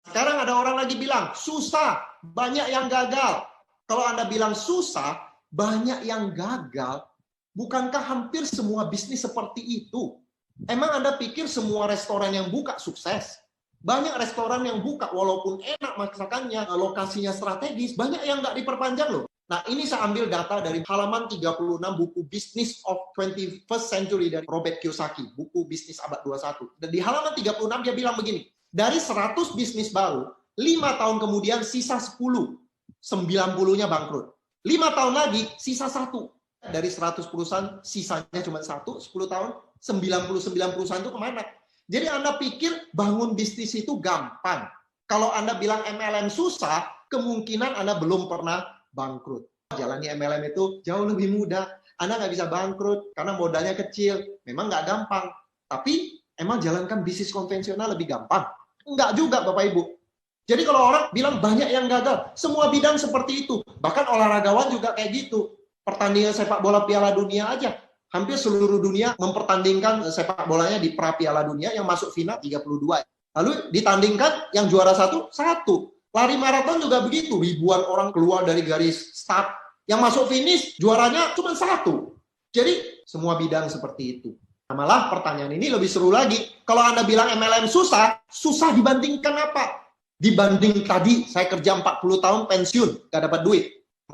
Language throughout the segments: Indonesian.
Sekarang ada orang lagi bilang, susah, banyak yang gagal. Kalau Anda bilang susah, banyak yang gagal, bukankah hampir semua bisnis seperti itu? Emang Anda pikir semua restoran yang buka sukses? Banyak restoran yang buka, walaupun enak masakannya, lokasinya strategis, banyak yang nggak diperpanjang loh. Nah, ini saya ambil data dari halaman 36 buku Business of 21st Century dari Robert Kiyosaki, buku bisnis abad 21. Dan di halaman 36 dia bilang begini, dari 100 bisnis baru, 5 tahun kemudian sisa 10, 90-nya bangkrut. 5 tahun lagi, sisa 1. Dari 100 perusahaan, sisanya cuma 1, 10 tahun, 99 perusahaan itu kemana? Jadi Anda pikir bangun bisnis itu gampang. Kalau Anda bilang MLM susah, kemungkinan Anda belum pernah bangkrut. Jalani MLM itu jauh lebih mudah. Anda nggak bisa bangkrut karena modalnya kecil. Memang nggak gampang. Tapi emang jalankan bisnis konvensional lebih gampang? Enggak juga, Bapak Ibu. Jadi kalau orang bilang banyak yang gagal, semua bidang seperti itu. Bahkan olahragawan juga kayak gitu. Pertandingan sepak bola Piala Dunia aja. Hampir seluruh dunia mempertandingkan sepak bolanya di pra Piala Dunia, yang masuk final 32. Lalu ditandingkan yang juara satu. Lari maraton juga begitu. Ribuan orang keluar dari garis start. Yang masuk finish, juaranya cuma 1. Jadi semua bidang seperti itu. Nah, malah pertanyaan ini lebih seru lagi. Kalau Anda bilang MLM susah, susah dibandingkan apa? Dibanding tadi saya kerja 40 tahun pensiun, gak dapat duit.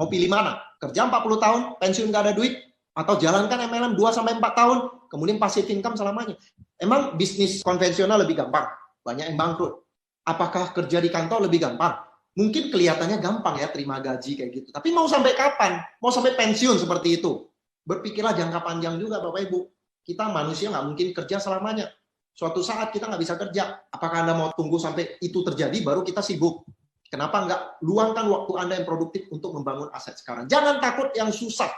Mau pilih mana? Kerja 40 tahun, pensiun gak ada duit? Atau jalankan MLM 2-4 tahun, kemudian passive income selamanya. Emang bisnis konvensional lebih gampang? Banyak yang bangkrut. Apakah kerja di kantor lebih gampang? Mungkin kelihatannya gampang ya, terima gaji kayak gitu. Tapi mau sampai kapan? Mau sampai pensiun seperti itu? Berpikirlah jangka panjang juga, Bapak Ibu. Kita manusia nggak mungkin kerja selamanya. Suatu saat kita nggak bisa kerja. Apakah Anda mau tunggu sampai itu terjadi, baru kita sibuk? Kenapa nggak luangkan waktu Anda yang produktif untuk membangun aset sekarang? Jangan takut yang susah.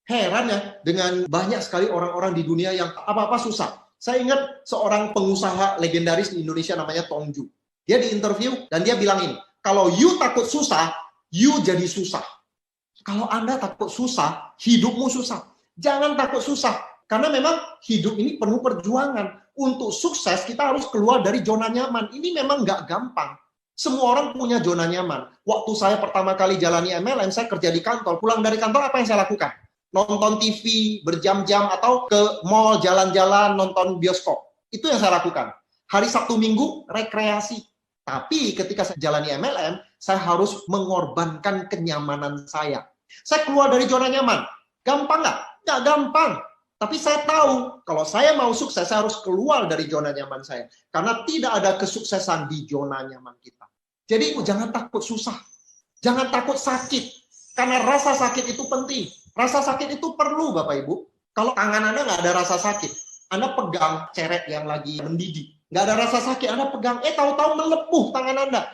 Heran ya, dengan banyak sekali orang-orang di dunia yang apa-apa susah. Saya ingat seorang pengusaha legendaris di Indonesia namanya Tongju. Dia diinterview dan dia bilang ini, kalau you takut susah, you jadi susah. Kalau Anda takut susah, hidupmu susah. Jangan takut susah, karena memang hidup ini penuh perjuangan. Untuk sukses, kita harus keluar dari zona nyaman. Ini memang nggak gampang. Semua orang punya zona nyaman. Waktu saya pertama kali jalani MLM, saya kerja di kantor. Pulang dari kantor, apa yang saya lakukan? Nonton TV berjam-jam atau ke mall, jalan-jalan, nonton bioskop. Itu yang saya lakukan. Hari Sabtu Minggu, rekreasi. Tapi ketika saya jalani MLM, saya harus mengorbankan kenyamanan saya. Saya keluar dari zona nyaman. Gampang nggak? Nggak gampang. Tapi saya tahu, kalau saya mau sukses, saya harus keluar dari zona nyaman saya. Karena tidak ada kesuksesan di zona nyaman kita. Jadi jangan takut susah. Jangan takut sakit. Karena rasa sakit itu penting. Rasa sakit itu perlu, Bapak Ibu. Kalau tangan Anda nggak ada rasa sakit, Anda pegang ceret yang lagi mendidih. Nggak ada rasa sakit, Anda pegang, tahu-tahu melepuh tangan Anda.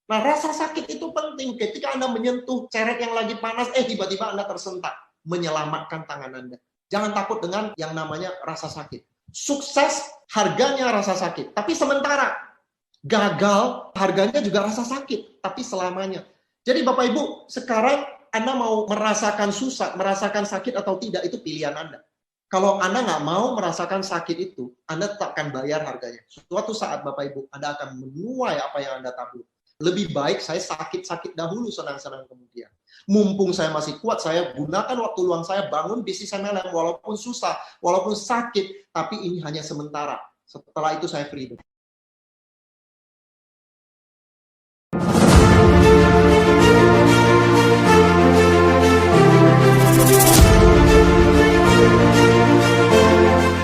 Nah, rasa sakit itu penting. Ketika Anda menyentuh ceret yang lagi panas, tiba-tiba Anda tersentak. Menyelamatkan tangan Anda. Jangan takut dengan yang namanya rasa sakit. Sukses, harganya rasa sakit. Tapi sementara. Gagal, harganya juga rasa sakit. Tapi selamanya. Jadi Bapak Ibu, sekarang Anda mau merasakan susah, merasakan sakit atau tidak, itu pilihan Anda. Kalau Anda nggak mau merasakan sakit itu, Anda tetap akan bayar harganya. Suatu saat, Bapak Ibu, Anda akan menuai apa yang Anda tabur. Lebih baik saya sakit-sakit dahulu, senang-senang kemudian. Mumpung saya masih kuat, saya gunakan waktu luang saya, bangun bisnis MLM, walaupun susah, walaupun sakit, tapi ini hanya sementara. Setelah itu saya freedom.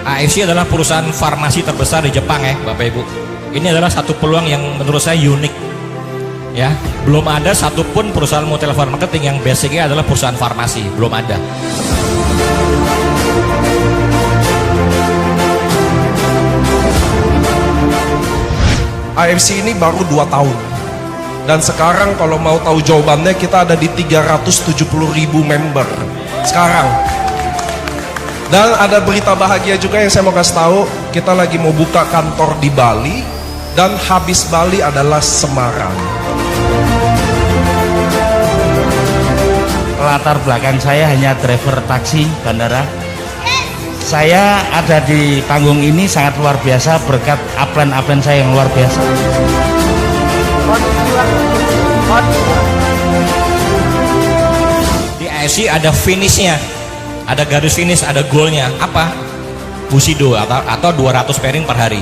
AFC adalah perusahaan farmasi terbesar di Jepang ya Bapak Ibu. Ini adalah satu peluang yang menurut saya unik ya. Belum ada satupun perusahaan multi-level marketing yang basicnya adalah perusahaan farmasi. Belum ada. AFC ini baru 2 tahun. Dan sekarang kalau mau tahu jawabannya, kita ada di 370.000 member sekarang. Dan ada berita bahagia juga yang saya mau kasih tahu. Kita lagi mau buka kantor di Bali, dan habis Bali adalah Semarang. Latar belakang saya hanya driver taksi bandara. Saya ada di panggung ini sangat luar biasa berkat upline saya yang luar biasa. Di AFC ada finishnya, ada garis finish, ada goalnya. Apa? Bushido atau 200 pairing per hari.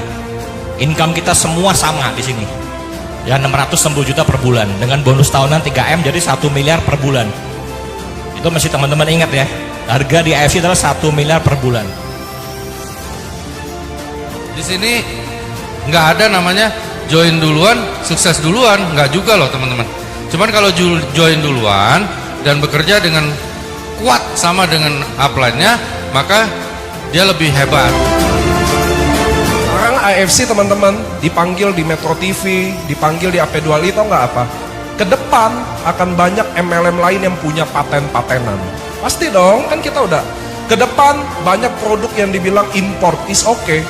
Income kita semua sama di sini. Ya 690 juta per bulan dengan bonus tahunan 3M jadi 1 miliar per bulan. Itu masih teman-teman ingat ya. Harga di AFC adalah 1 miliar per bulan. Di sini nggak ada namanya join duluan, sukses duluan, nggak juga loh teman-teman. Cuman kalau join duluan dan bekerja dengan kuat sama dengan upline-nya, maka dia lebih hebat. Sekarang AFC teman-teman dipanggil di Metro TV, dipanggil di AP2I, tau nggak apa? Ke depan akan banyak MLM lain yang punya paten-patenan. Pasti dong, kan kita udah. Ke depan banyak produk yang dibilang import is okay.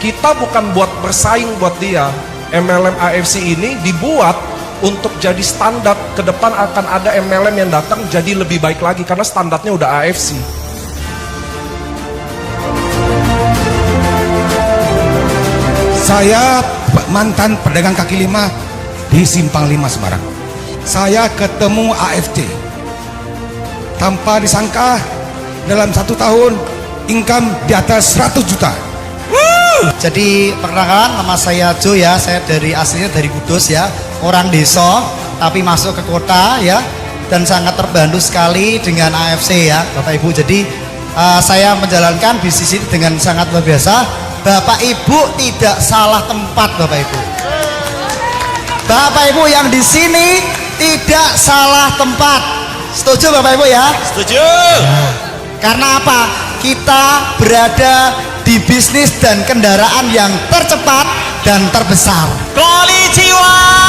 Kita bukan buat bersaing buat dia. MLM AFC ini dibuat untuk jadi standar. Ke depan akan ada MLM yang datang jadi lebih baik lagi karena standarnya udah AFC. Saya mantan pedagang kaki lima di Simpang 5 Semarang. Saya ketemu AFC. Tanpa disangka dalam 1 tahun income di atas 100 juta. Jadi perkenalkan, nama saya Jo ya, saya aslinya dari Kudus ya, orang desa tapi masuk ke kota ya, dan sangat terbantu sekali dengan AFC ya Bapak Ibu. Jadi saya menjalankan bisnis ini dengan sangat luar biasa. Bapak Ibu tidak salah tempat Bapak Ibu. Bapak Ibu yang di sini tidak salah tempat. Setuju Bapak Ibu ya? Setuju. Karena apa? Kita berada di bisnis dan kendaraan yang tercepat dan terbesar. Konnichiwa.